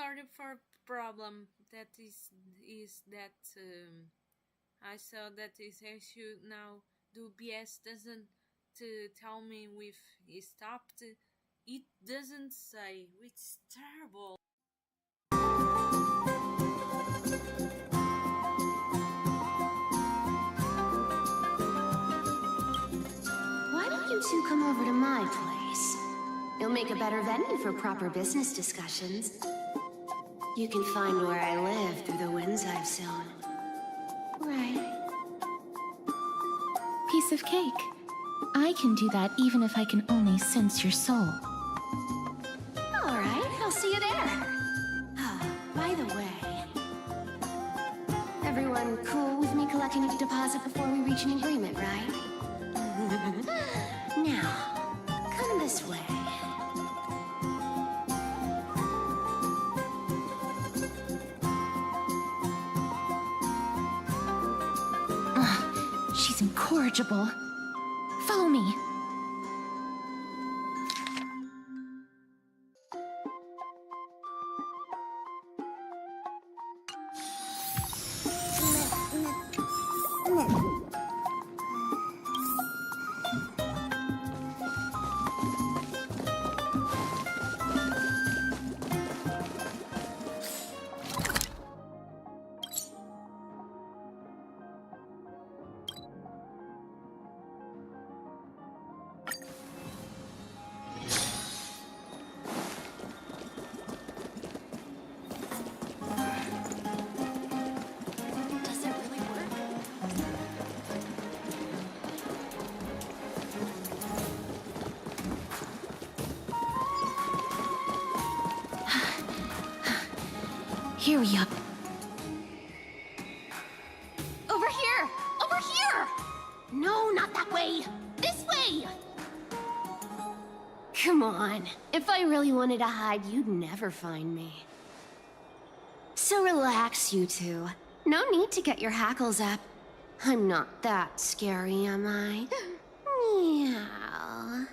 sorry for problem. That is that I saw that this issue now. The BS doesn't to tell me if he stopped. It doesn't say. It's terrible. Why don't you two come over to my place? It'll make a better venue for proper business discussions. You can find where I live through the winds I've sown. Right. Piece of cake. I can do that even if I can only sense your soul. All right, I'll see you there. By the way, everyone cool with me collecting a deposit before we reach an agreement, right? Now, come this way. She's incorrigible. Follow me. Here we are. Over here! Over here! No, not that way! This way! Come on. If I really wanted to hide, you'd never find me. So relax, you two. No need to get your hackles up. I'm not that scary, am I? Meow.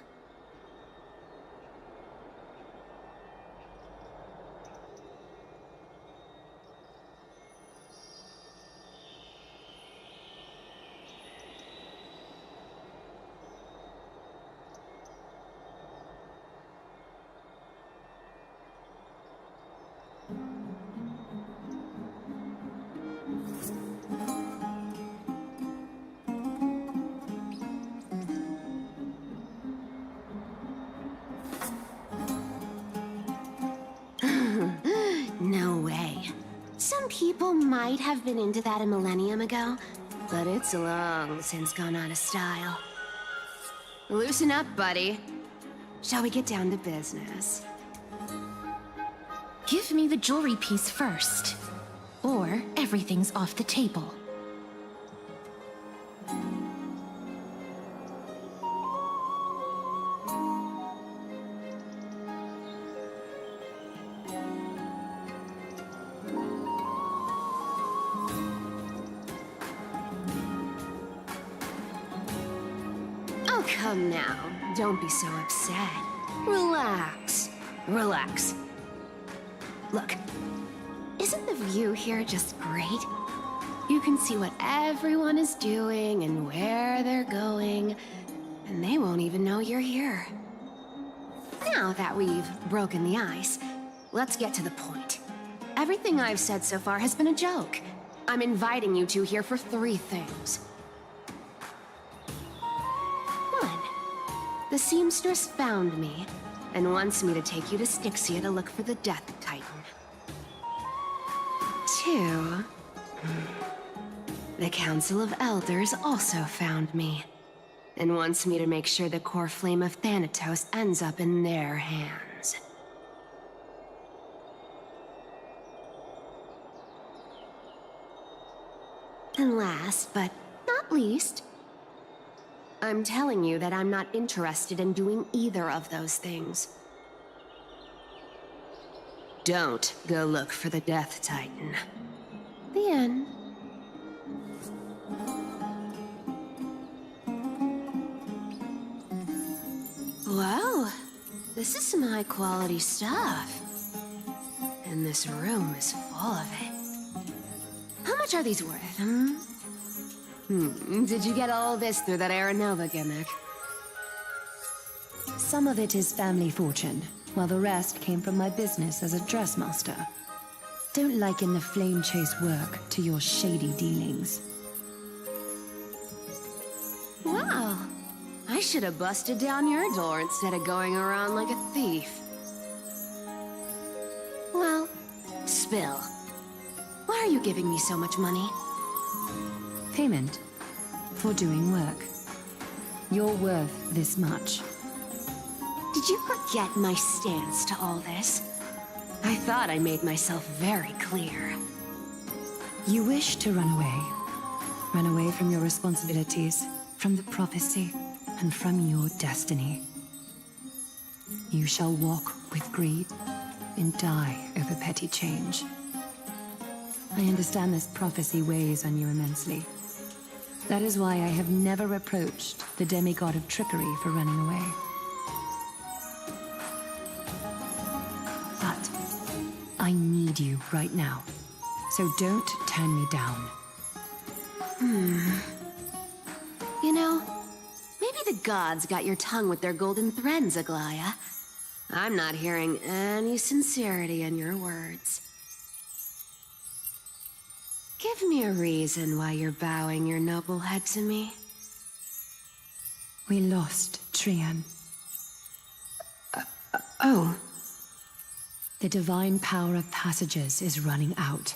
No way. Some people might have been into that a millennium ago, but it's long since gone out of style. Loosen up, buddy. Shall we get down to business? Give me the jewelry piece first, or everything's off the table. Oh, come now. Don't be so upset. Relax. Relax. Look, isn't the view here just great? You can see what everyone is doing and where they're going, and they won't even know you're here. Now that we've broken the ice, let's get to the point. Everything I've said so far has been a joke. I'm inviting you two here for 3 things. 1. The seamstress found me and wants me to take you to Styxia to look for the Death Titan. 2. The Council of Elders also found me and wants me to make sure the core flame of Thanatos ends up in their hands. And last, but not least, I'm telling you that I'm not interested in doing either of those things. Don't go look for the Death Titan. The end. Wow, this is some high-quality stuff. And this room is full of it. How much are these worth, hmm? Did you get all this through that Aranova gimmick? Some of it is family fortune, while the rest came from my business as a dressmaster. Don't liken the flame chase work to your shady dealings. Wow. I should have busted down your door instead of going around like a thief. Well, spill. Why are you giving me so much money? Payment for doing work. You're worth this much. Did you forget my stance to all this? I thought I made myself very clear. You wish to run away. Run away from your responsibilities, from the prophecy, and from your destiny. You shall walk with greed and die over petty change. I understand this prophecy weighs on you immensely. That is why I have never reproached the demigod of trickery for running away. But I need you right now, so don't turn me down. You know, maybe the gods got your tongue with their golden threads, Aglaya. I'm not hearing any sincerity in your words. Give me a reason why you're bowing your noble head to me. We lost Trian. Oh. The divine power of passages is running out.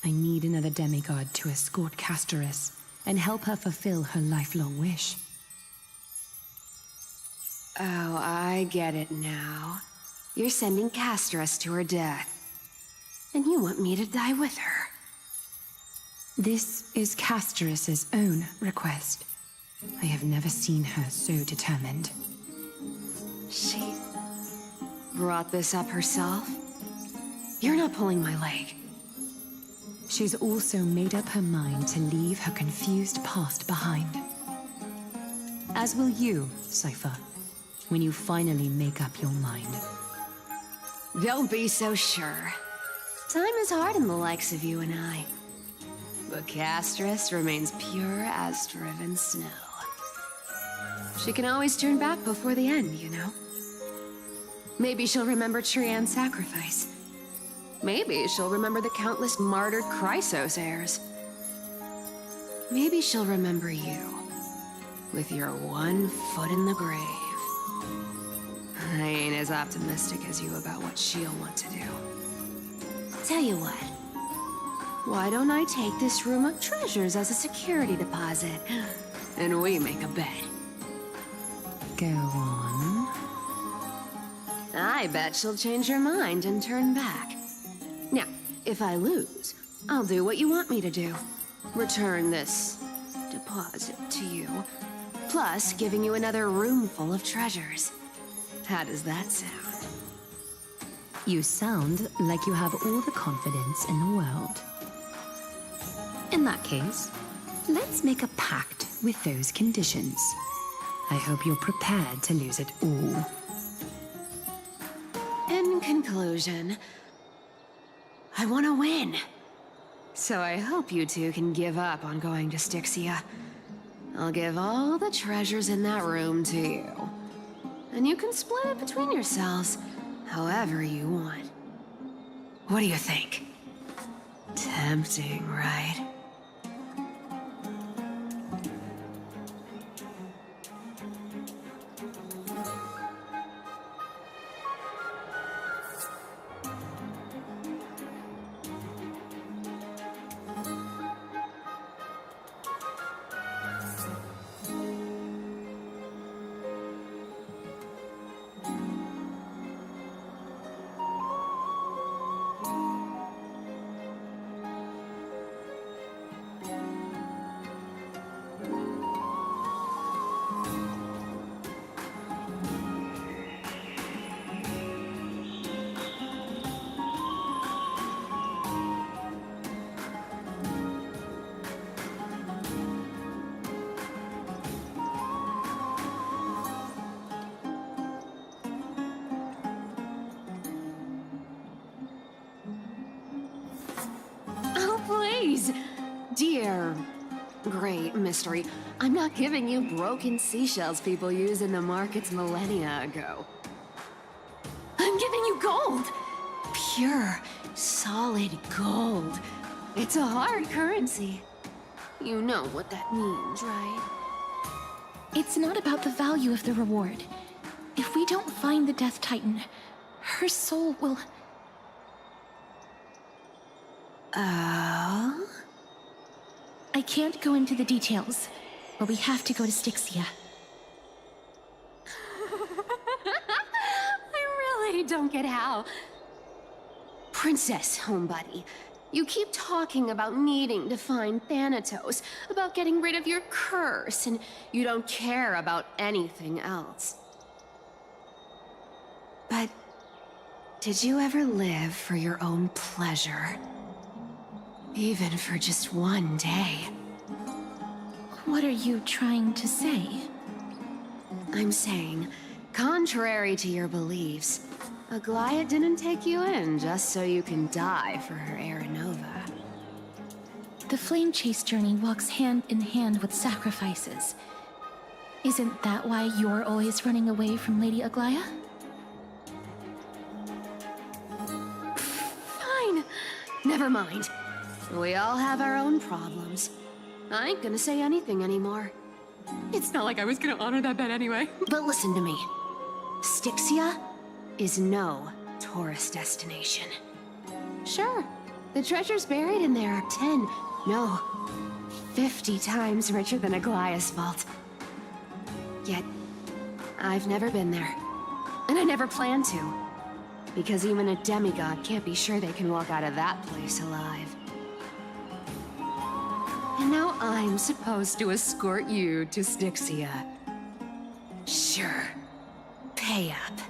I need another demigod to escort Amphoreus and help her fulfill her lifelong wish. Oh, I get it now. You're sending Amphoreus to her death. And you want me to die with her. This is Amphoreus's own request. I have never seen her so determined. She brought this up herself? You're not pulling my leg. She's also made up her mind to leave her confused past behind. As will you, Cypher, when you finally make up your mind. Don't be so sure. Time is hard in the likes of you and I. But Amphoreus remains pure as driven snow. She can always turn back before the end, you know? Maybe she'll remember Trian's sacrifice. Maybe she'll remember the countless martyred Chrysos heirs. Maybe she'll remember you, with your one foot in the grave. I ain't as optimistic as you about what she'll want to do. Tell you what, why don't I take this room of treasures as a security deposit, and we make a bet? Go on. I bet she'll change her mind and turn back. Now, if I lose, I'll do what you want me to do. Return this deposit to you, plus giving you another room full of treasures. How does that sound? You sound like you have all the confidence in the world. In that case, let's make a pact with those conditions. I hope you're prepared to lose it all. In conclusion, I want to win. So I hope you two can give up on going to Styxia. I'll give all the treasures in that room to you. And you can split it between yourselves however you want. What do you think? Tempting, right? please. Dear great mystery, I'm not giving you broken seashells people used in the markets millennia ago. I'm giving you gold! Pure, solid gold. It's a hard currency. You know what that means, right? It's not about the value of the reward. If we don't find the Death Titan, her soul will... Oh? I can't go into the details, but we have to go to Styxia. I really don't get how. Princess, homebuddy, you keep talking about needing to find Thanatos, about getting rid of your curse, and you don't care about anything else. But did you ever live for your own pleasure? Even for just one day? What are you trying to say? I'm saying, contrary to your beliefs, Aglaia didn't take you in just so you can die for her Aranova. The flame chase journey walks hand in hand with sacrifices. Isn't that why you're always running away from Lady Aglaia? Fine. Never mind. We all have our own problems. I ain't gonna say anything anymore. It's not like I was gonna honor that bet anyway. But listen to me. Styxia is no tourist destination. Sure, the treasures buried in there are 10, no, 50 times richer than Aglaia's vault. Yet, I've never been there. And I never plan to. Because even a demigod can't be sure they can walk out of that place alive. And now I'm supposed to escort you to Styxia. Sure. Pay up.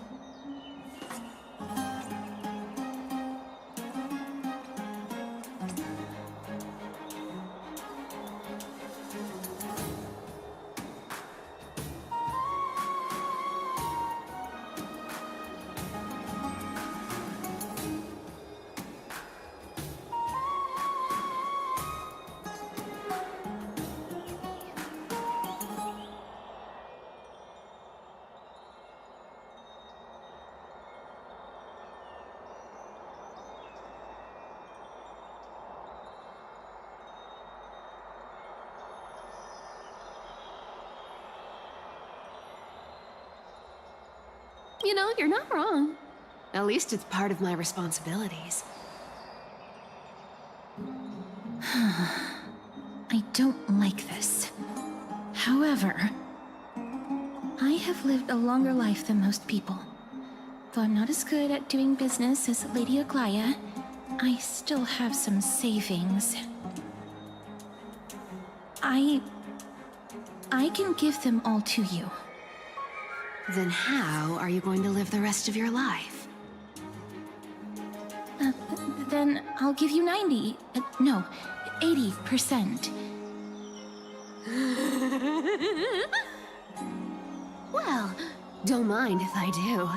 You know, you're not wrong. At least it's part of my responsibilities. I don't like this. However, I have lived a longer life than most people. Though I'm not as good at doing business as Lady Aglaia, I still have some savings. I can give them all to you. Then how are you going to live the rest of your life? Then I'll give you 90, no, 80%. Well, don't mind if I do.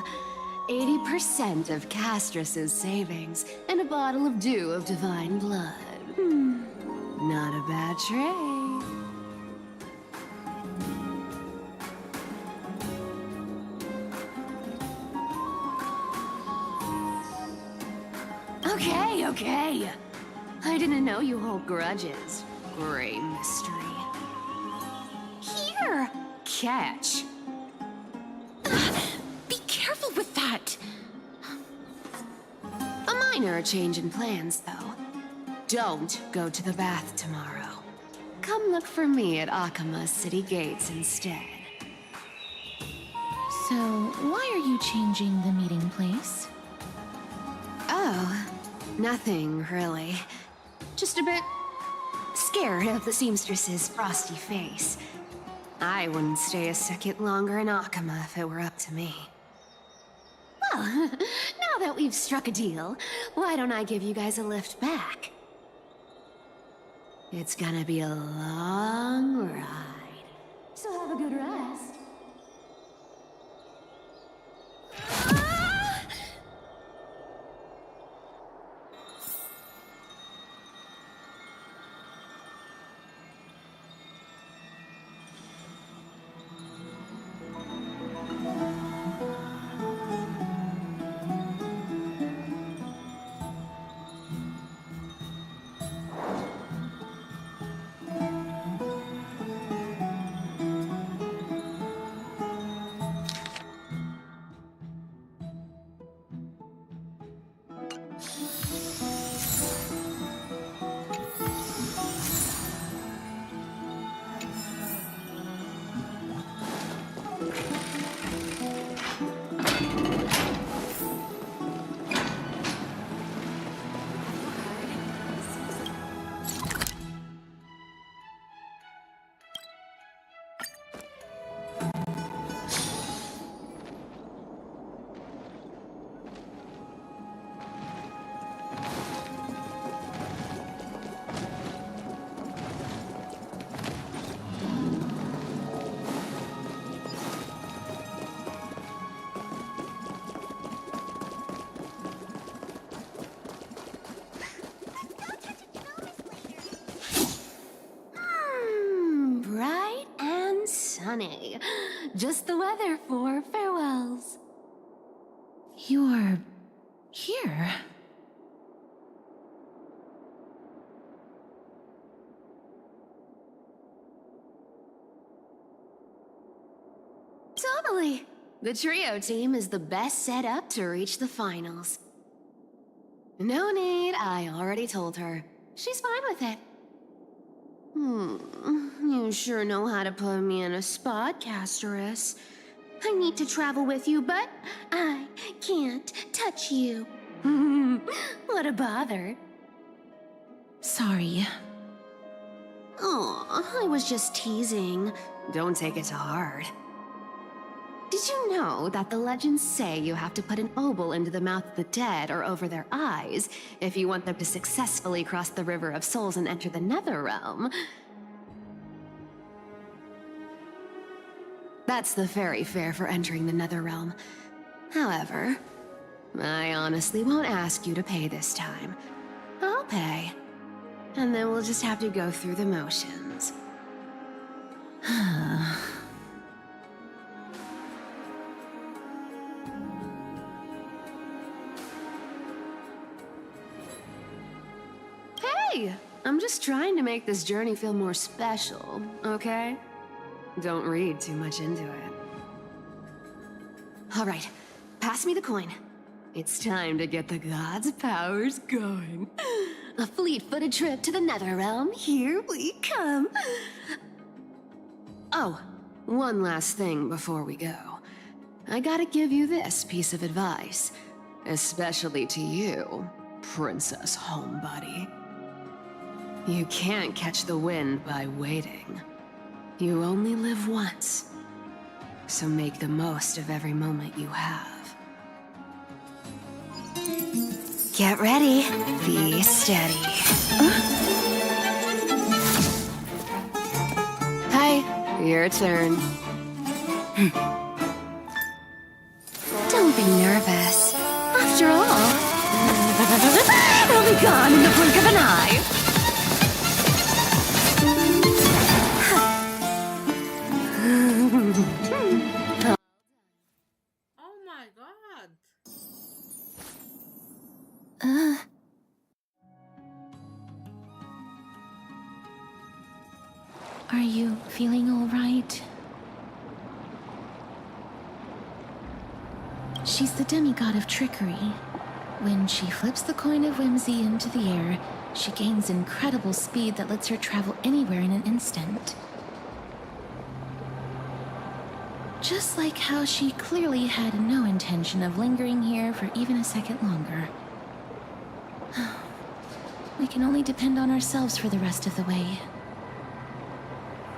80% of Castrus's savings and a bottle of dew of divine blood. Not a bad trade. Okay. I didn't know you hold grudges. Great mystery. Here! Catch. Be careful with that! A minor change in plans, though. Don't go to the bath tomorrow. Come look for me at Akama's city gates instead. So, why are you changing the meeting place? Oh, nothing really. Just a bit scared of the seamstress's frosty face. I wouldn't stay a second longer in Akama if it were up to me. Well, now that we've struck a deal, why don't I give you guys a lift back? It's gonna be a long ride, so have a good rest. sunny. Just the weather for farewells. You're here. Totally. The trio team is the best set up to reach the finals. No need, I already told her. She's fine with it. You sure know how to put me in a spot, Casterus. I need to travel with you, but I can't touch you. What a bother. Sorry. Aw, I was just teasing. Don't take it to heart. Did you know that the legends say you have to put an obol into the mouth of the dead or over their eyes if you want them to successfully cross the River of Souls and enter the Netherrealm? That's the fairy fare for entering the Netherrealm. However, I honestly won't ask you to pay this time. I'll pay. And then we'll just have to go through the motions. Hey! I'm just trying to make this journey feel more special, okay? Don't read too much into it. All right, pass me the coin. It's time to get the gods' powers going. A fleet-footed trip to the Netherrealm. Here we come. Oh, one last thing before we go. I gotta give you this piece of advice, especially to you, Princess Homebody. You can't catch the wind by waiting. You only live once, so make the most of every moment you have. Get ready, be steady. Hi, your turn. Don't be nervous. After all, it'll be gone in the blink of an eye. Oh my god. Are you feeling all right? She's the demigod of trickery. When she flips the coin of whimsy into the air, she gains incredible speed that lets her travel anywhere in an instant. Just like how she clearly had no intention of lingering here for even a second longer. We can only depend on ourselves for the rest of the way.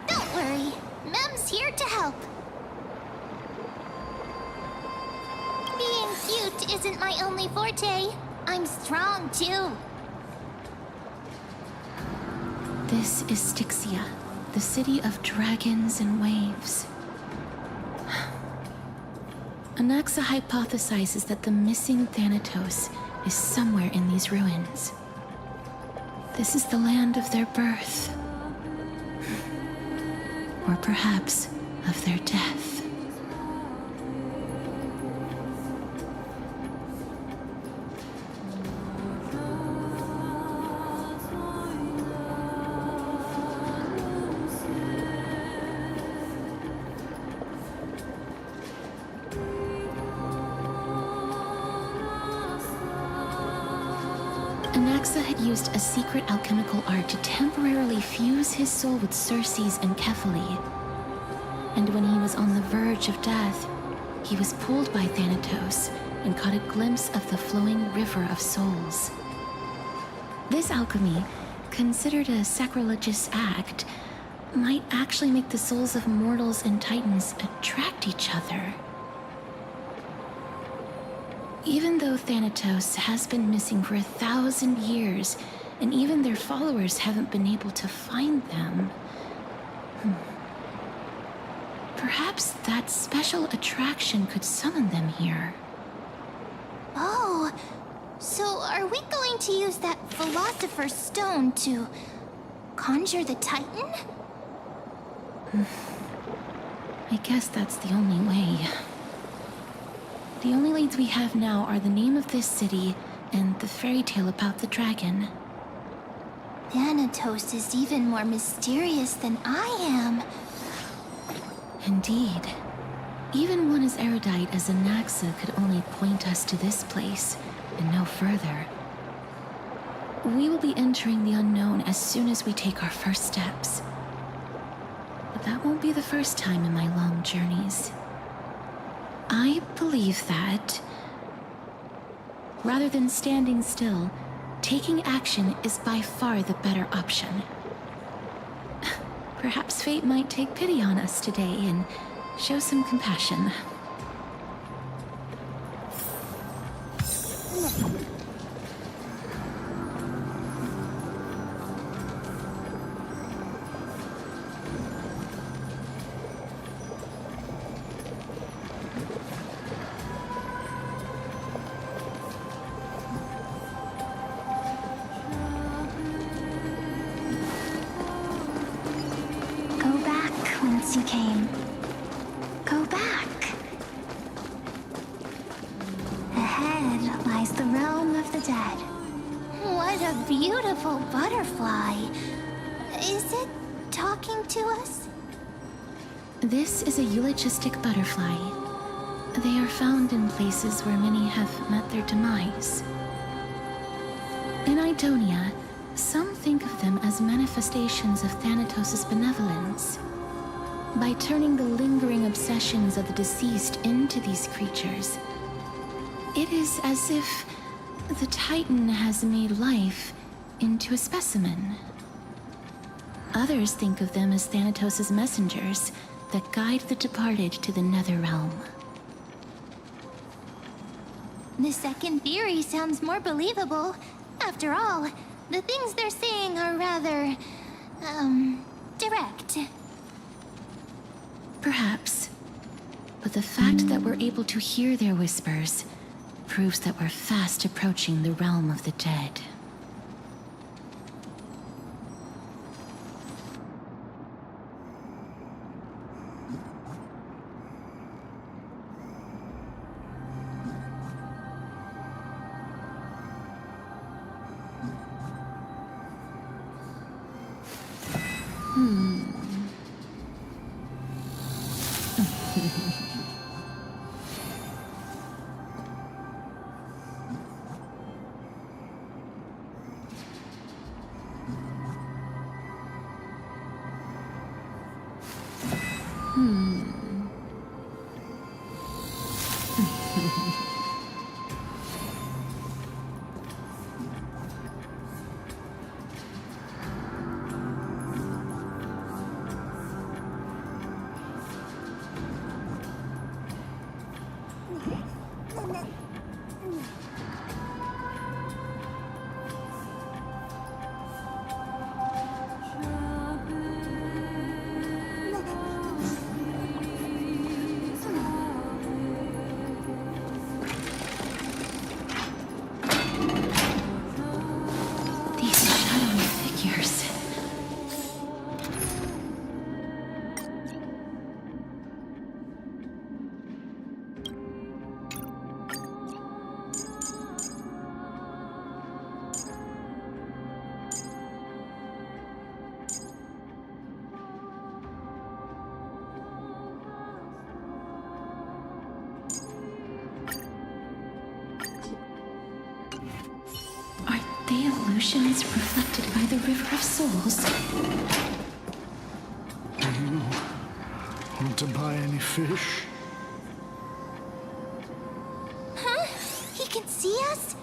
Don't worry, Mem's here to help. Being cute isn't my only forte. I'm strong too. This is Styxia, the city of dragons and waves. Anaxa hypothesizes that the missing Thanatos is somewhere in these ruins. This is the land of their birth. Or perhaps of their death. Anaxa had used a secret alchemical art to temporarily fuse his soul with Circe's and Kephale. And when he was on the verge of death, he was pulled by Thanatos and caught a glimpse of the flowing river of souls. This alchemy, considered a sacrilegious act, might actually make the souls of mortals and titans attract each other. Even though Thanatos has been missing for 1,000 years, and even their followers haven't been able to find them, perhaps that special attraction could summon them here. Oh, so are we going to use that Philosopher's Stone to conjure the Titan? I guess that's the only way. The only leads we have now are the name of this city and the fairy tale about the dragon. Thanatos is even more mysterious than I am. Indeed. Even one as erudite as Anaxa could only point us to this place, and no further. We will be entering the unknown as soon as we take our first steps. But that won't be the first time in my long journeys. I believe that, rather than standing still, taking action is by far the better option. Perhaps fate might take pity on us today and show some compassion. Go back whence you came. Go back. Ahead lies the realm of the dead. What a beautiful butterfly. Is it talking to us? This is a eulogistic butterfly. They are found in places where many have met their demise. In Idonia, some think of them as manifestations of Thanatos' benevolence. By turning the lingering obsessions of the deceased into these creatures, it is as if the Titan has made life into a specimen. Others think of them as Thanatos' messengers that guide the departed to the nether realm. The second theory sounds more believable. After all, the things they're saying are rather, direct. Perhaps. But the fact that we're able to hear their whispers proves that we're fast approaching the realm of the dead. These shadowy figures. Are they illusions reflected by the River of Souls? Do you want to buy any fish? Huh? He can see us?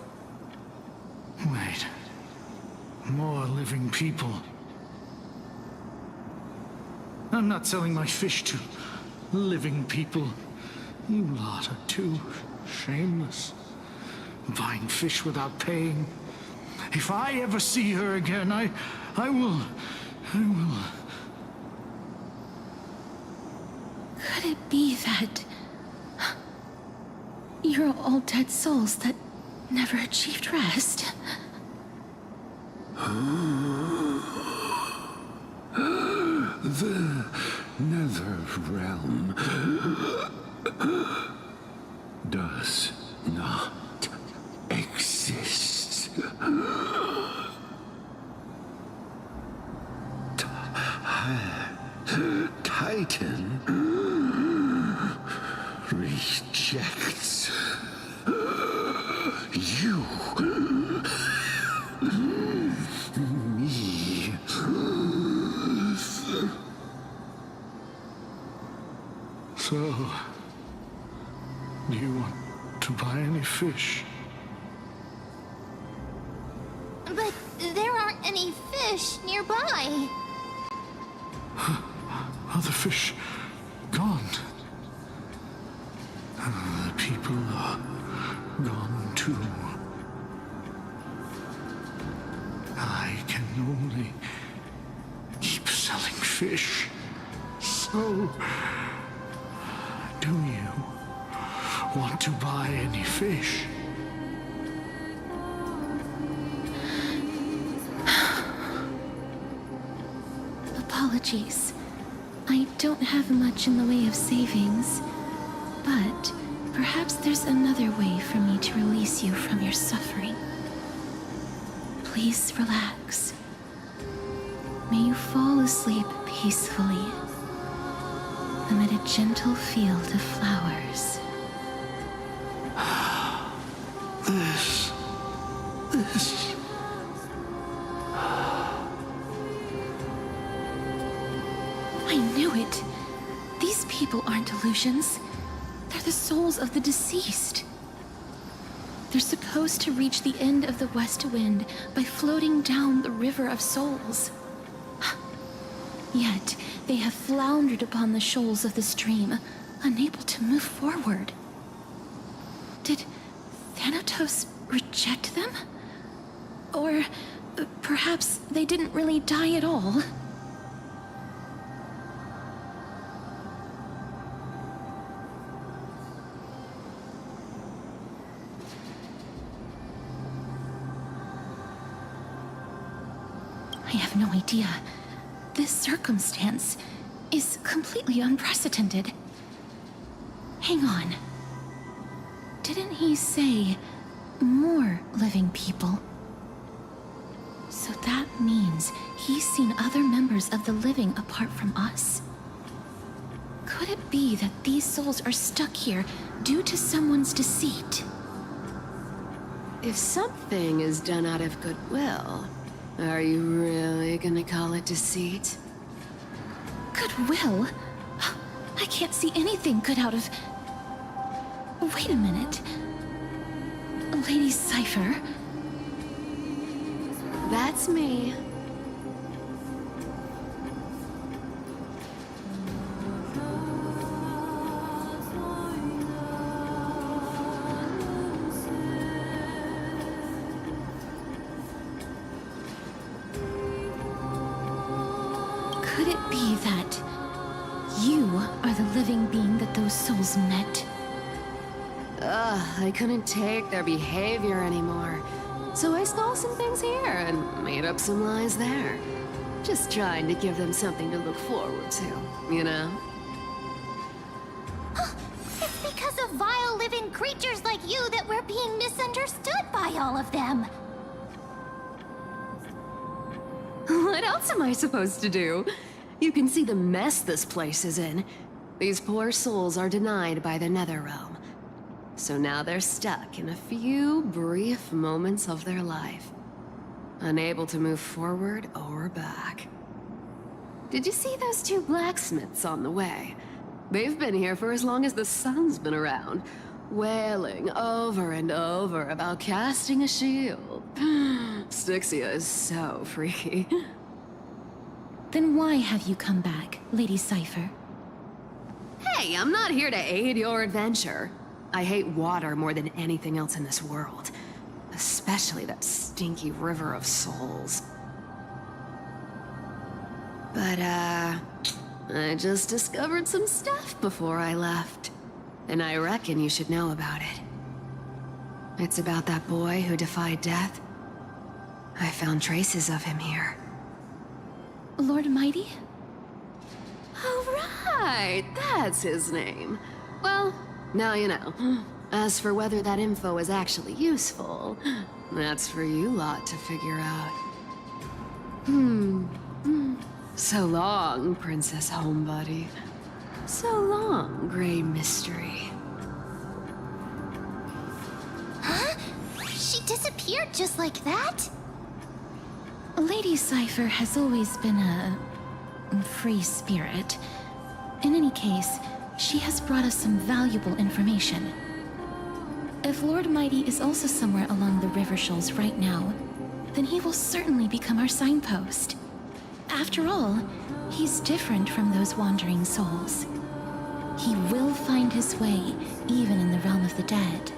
Wait. More living people. I'm not selling my fish to living people. You lot are too shameless. Buying fish without paying. If I ever see her again, I will... Could it be that you're all dead souls that never achieved rest? nether realm does not exist. Titan rejects you. Me. So, do you want to buy any fish? But there aren't any fish nearby. Other fish gone. The people are gone too. I can only keep selling fish. So, do you want to buy any fish? Apologies. I don't have much in the way of savings, but perhaps there's another way for me to release you from your suffering. Please relax. May you fall asleep peacefully amid a gentle field of flowers. This. I knew it. These people aren't illusions. They're the souls of the deceased. They're supposed to reach the end of the West Wind by floating down the River of Souls. Yet, they have floundered upon the shoals of the stream, unable to move forward. Did Thanatos reject them? Or perhaps they didn't really die at all? I have no idea. This circumstance is completely unprecedented. Hang on. Didn't he say more living people? So that means he's seen other members of the living apart from us? Could it be that these souls are stuck here due to someone's deceit? If something is done out of goodwill, are you really gonna call it deceit? Goodwill? I can't see anything good out of... Wait a minute. Lady Cypher? That's me. Could it be that you are the living being that those souls met? I couldn't take their behavior anymore. So I stole some things here and made up some lies there. Just trying to give them something to look forward to, you know? It's because of vile living creatures like you that we're being misunderstood by all of them. What else am I supposed to do? You can see the mess this place is in. These poor souls are denied by the Nether Realm. So now they're stuck in a few brief moments of their life. Unable to move forward or back. Did you see those two blacksmiths on the way? They've been here for as long as the sun's been around, wailing over and over about casting a shield. Styxia is so freaky. Then why have you come back, Lady Cypher? Hey, I'm not here to aid your adventure. I hate water more than anything else in this world. Especially that stinky River of Souls. But, I just discovered some stuff before I left. And I reckon you should know about it. It's about that boy who defied death. I found traces of him here. Lord Mighty? Oh, right, that's his name. Well, now you know. As for whether that info is actually useful, that's for you lot to figure out. So long, Princess Homebody. So long, Grey Mystery. Huh? She disappeared just like that? Lady Cypher has always been a free spirit. In any case, she has brought us some valuable information. If Lord Mighty is also somewhere along the river shoals right now, then he will certainly become our signpost. After all, he's different from those wandering souls. He will find his way, even in the realm of the dead.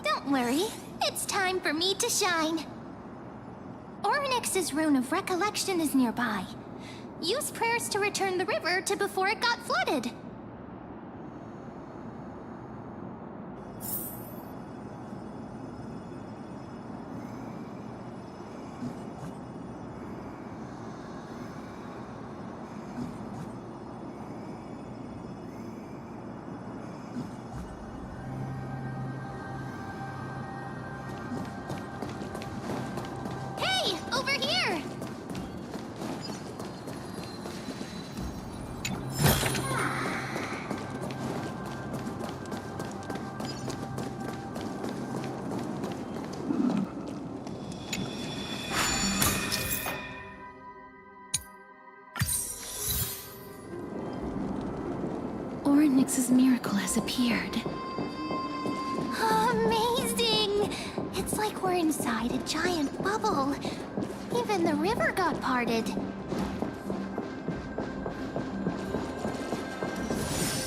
Don't worry, it's time for me to shine. Ornyx's Rune of Recollection is nearby. Use prayers to return the river to before it got flooded. Hey, over here! Ornyx's miracle has appeared. Amazing! It's like we're inside a giant bubble. Even the river got parted.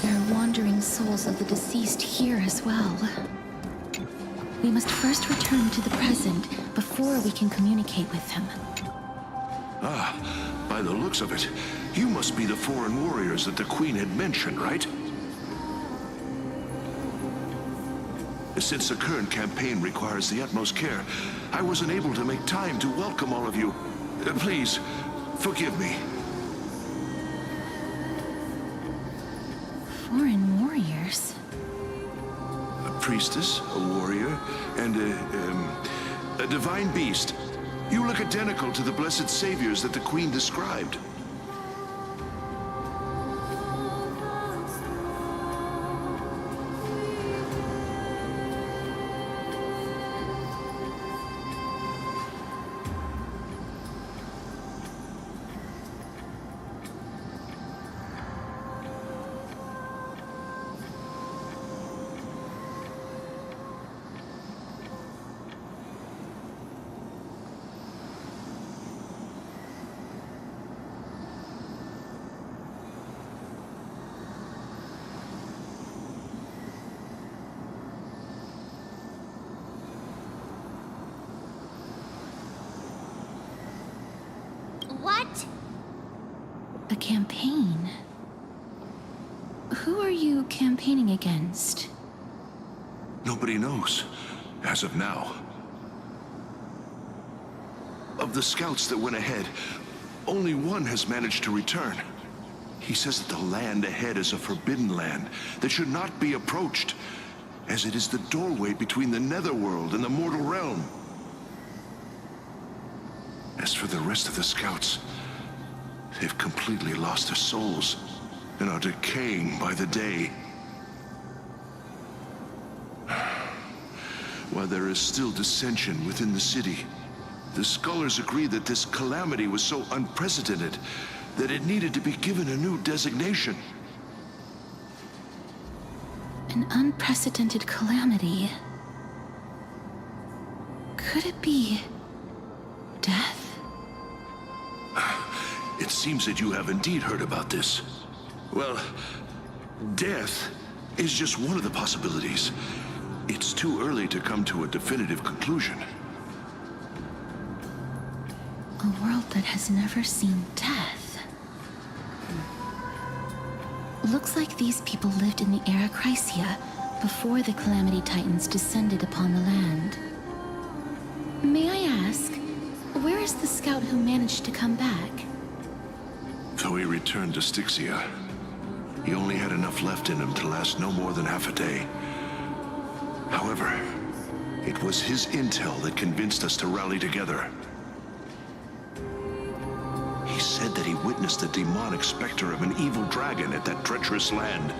There are wandering souls of the deceased here as well. We must first return to the present before we can communicate with them. Ah, by the looks of it, you must be the foreign warriors that the Queen had mentioned, right? Since the current campaign requires the utmost care, I wasn't able to make time to welcome all of you. Please, forgive me. Foreign warriors? A priestess, a warrior, and a divine beast. You look identical to the blessed saviors that the Queen described. What? A campaign? Who are you campaigning against? Nobody knows, as of now. Of the scouts that went ahead, only one has managed to return. He says that the land ahead is a forbidden land that should not be approached, as it is the doorway between the netherworld and the mortal realm. As for the rest of the scouts, they've completely lost their souls and are decaying by the day. While there is still dissension within the city, the scholars agree that this calamity was so unprecedented that it needed to be given a new designation. An unprecedented calamity. Could it be death? It seems that you have indeed heard about this. Well, death is just one of the possibilities. It's too early to come to a definitive conclusion. A world that has never seen death. Looks like these people lived in the era Chrysia before the Calamity Titans descended upon the land. May I ask, where is the scout who managed to come back? So he returned to Styxia. He only had enough left in him to last no more than half a day. However, it was his intel that convinced us to rally together. He said that he witnessed the demonic specter of an evil dragon at that treacherous land.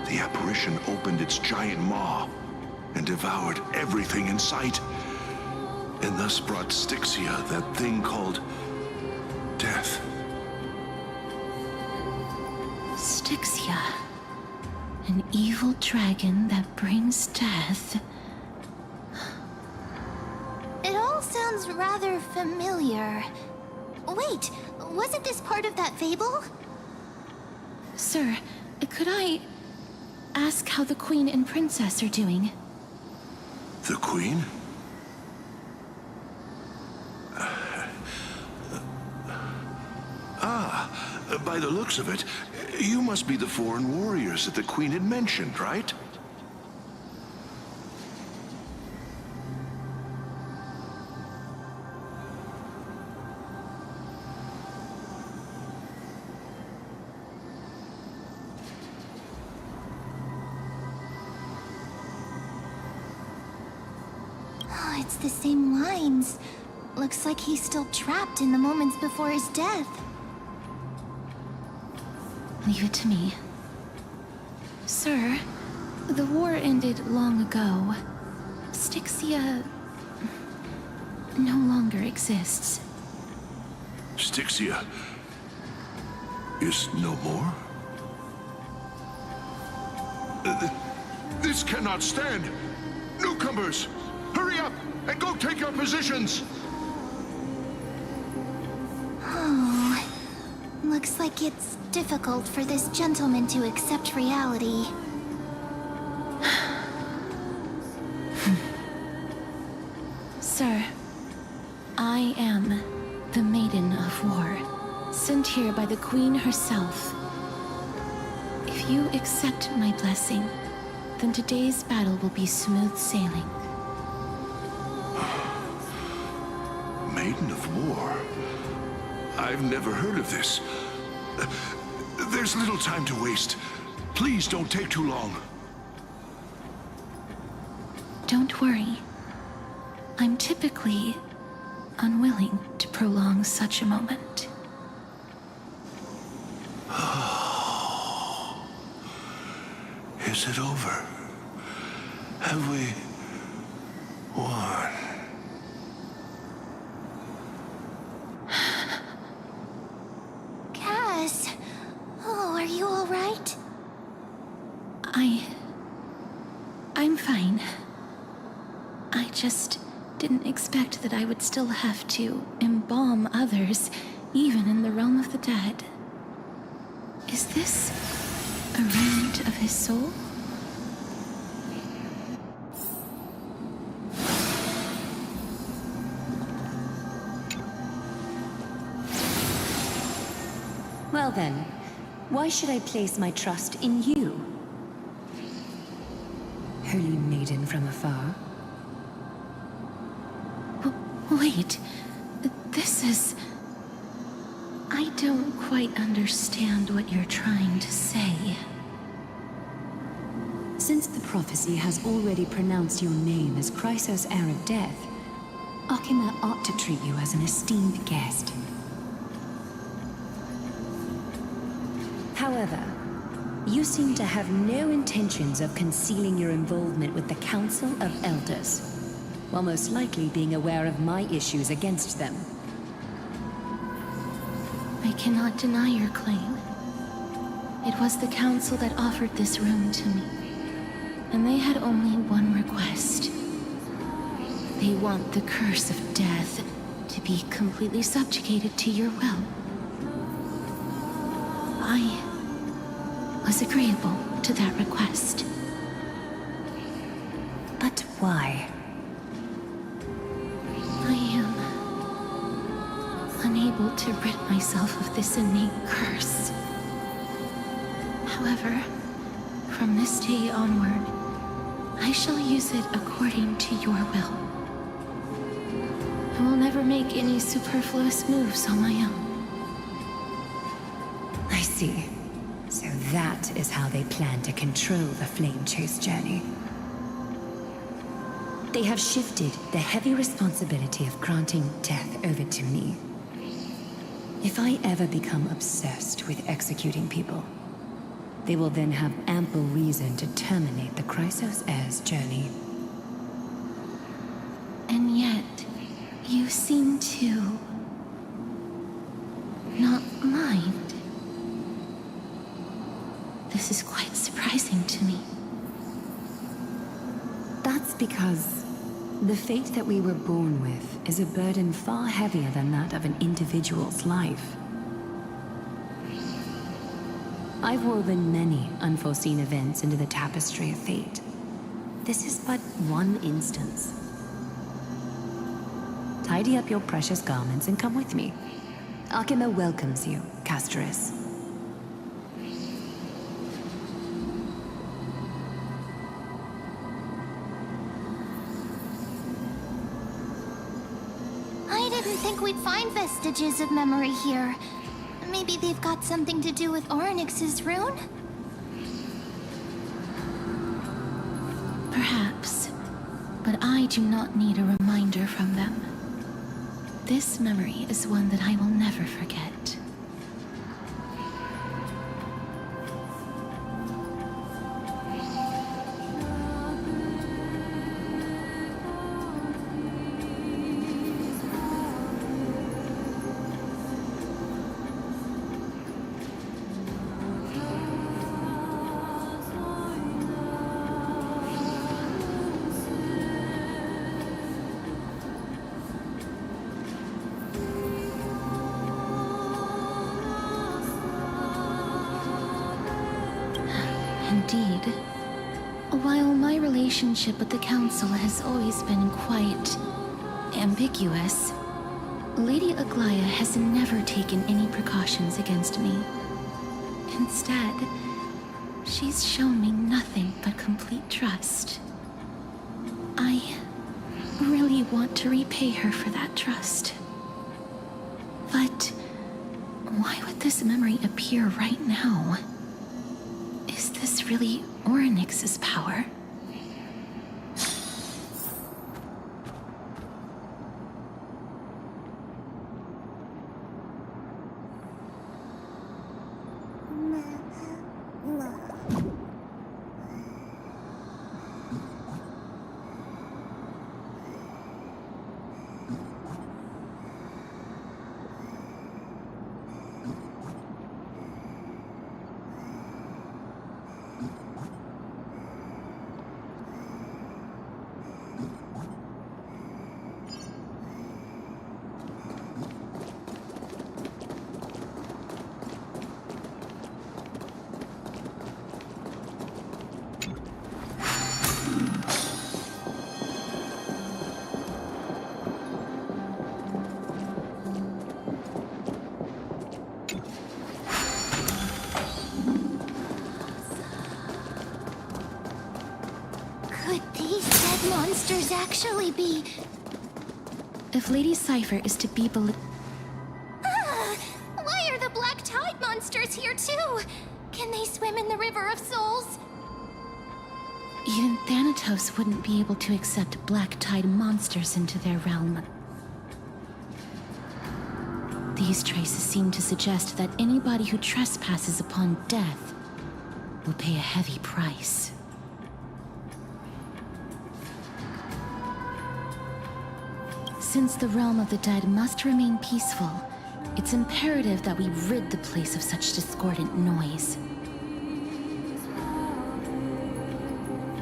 The apparition opened its giant maw and devoured everything in sight, and thus brought Styxia that thing called death. Styxia. An evil dragon that brings death. It all sounds rather familiar. Wait, wasn't this part of that fable? Sir, could I ask how the Queen and Princess are doing? The Queen? By the looks of it, you must be the foreign warriors that the Queen had mentioned, right? Oh, it's the same lines. Looks like he's still trapped in the moments before his death. Leave it to me. Sir, the war ended long ago. Styxia no longer exists. Styxia is no more? This cannot stand! Newcomers, hurry up and go take your positions! Oh, looks like it's difficult for this gentleman to accept reality. Sir, I am the Maiden of War, sent here by the Queen herself. If you accept my blessing, then today's battle will be smooth sailing. Maiden of War? I've never heard of this. There's little time to waste. Please don't take too long. Don't worry. I'm typically unwilling to prolong such a moment. Is it over? Have we won? Cass! Oh, are you all right? I'm fine. I just didn't expect that I would still have to embalm others, even in the realm of the dead. Is this a remnant of his soul? Well then, why should I place my trust in you? Holy maiden from afar. Wait, this is... I don't quite understand what you're trying to say. Since the prophecy has already pronounced your name as Chrysos' heir of death, Arkema ought to treat you as an esteemed guest. However, you seem to have no intentions of concealing your involvement with the Council of Elders, while most likely being aware of my issues against them. I cannot deny your claim. It was the Council that offered this room to me, and they had only one request. They want the curse of death to be completely subjugated to your will. I was agreeable to that request. But why? I am unable to rid myself of this innate curse. However, from this day onward, I shall use it according to your will. I will never make any superfluous moves on my own. I see. So that is how they plan to control the Flame Chase journey. They have shifted the heavy responsibility of granting death over to me. If I ever become obsessed with executing people, they will then have ample reason to terminate the Chrysos Heir's journey. And yet, you seem to not mind. This is quite surprising to me. That's because the fate that we were born with is a burden far heavier than that of an individual's life. I've woven many unforeseen events into the tapestry of fate. This is but one instance. Tidy up your precious garments and come with me. Arkema welcomes you, Casterus. I didn't think we'd find vestiges of memory here. Maybe they've got something to do with Orynyx's rune? Perhaps, but I do not need a reminder from them. This memory is one that I will never forget. Indeed. While my relationship with the Council has always been quite ambiguous, Lady Aglaya has never taken any precautions against me. Instead, she's shown me nothing but complete trust. I really want to repay her for that trust. But why would this memory appear right now? Is this really Orynyx's power? Could these dead monsters actually be... If Lady Cypher is to be believed... Why are the Black Tide monsters here too? Can they swim in the River of Souls? Even Thanatos wouldn't be able to accept Black Tide monsters into their realm. These traces seem to suggest that anybody who trespasses upon death will pay a heavy price. Since the realm of the dead must remain peaceful, it's imperative that we rid the place of such discordant noise.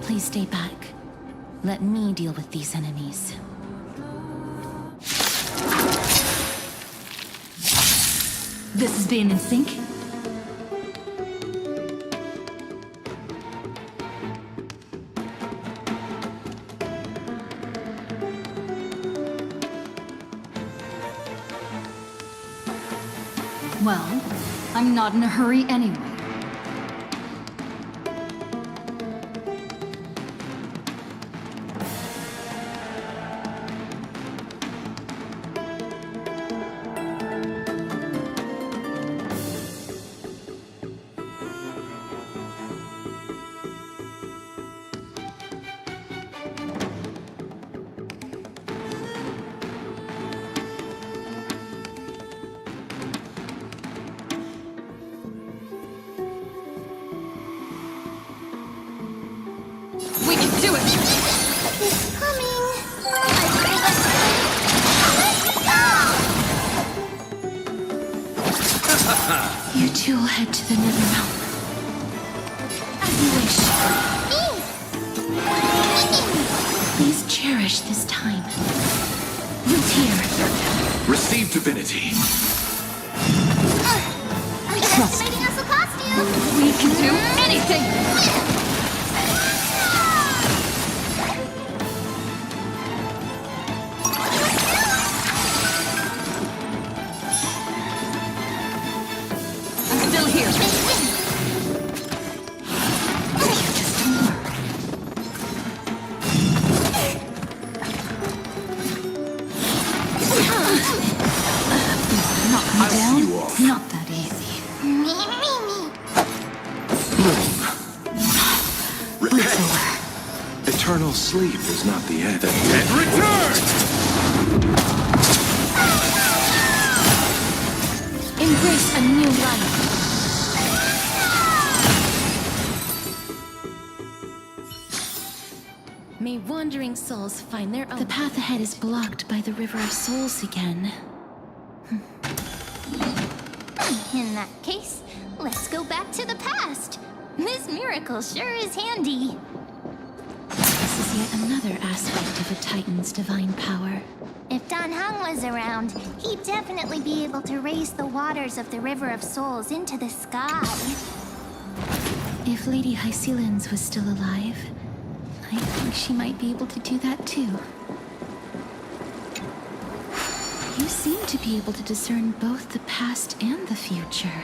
Please stay back. Let me deal with these enemies. This is being in sync? Well, I'm not in a hurry anyway. We can do it! It's coming. You two will head to the Netherrealm. As you wish. Please cherish this time. Root here. Receive divinity. Underestimating us a costume. We can do anything! I'm still here. You just don't worry. Knock me I'll see down? you off. Not that easy. Me. Repent. Eternal sleep is not the end. The dead return! Embrace a new life. May wandering souls find their own. The path ahead is blocked by the River of Souls again. In that case, let's go back to the past. This miracle sure is handy. This is yet another aspect of a Titan's divine power. If Dan Heng was around, he'd definitely be able to raise the waters of the River of Souls into the sky. If Lady Hycelens was still alive, I think she might be able to do that too. You seem to be able to discern both the past and the future.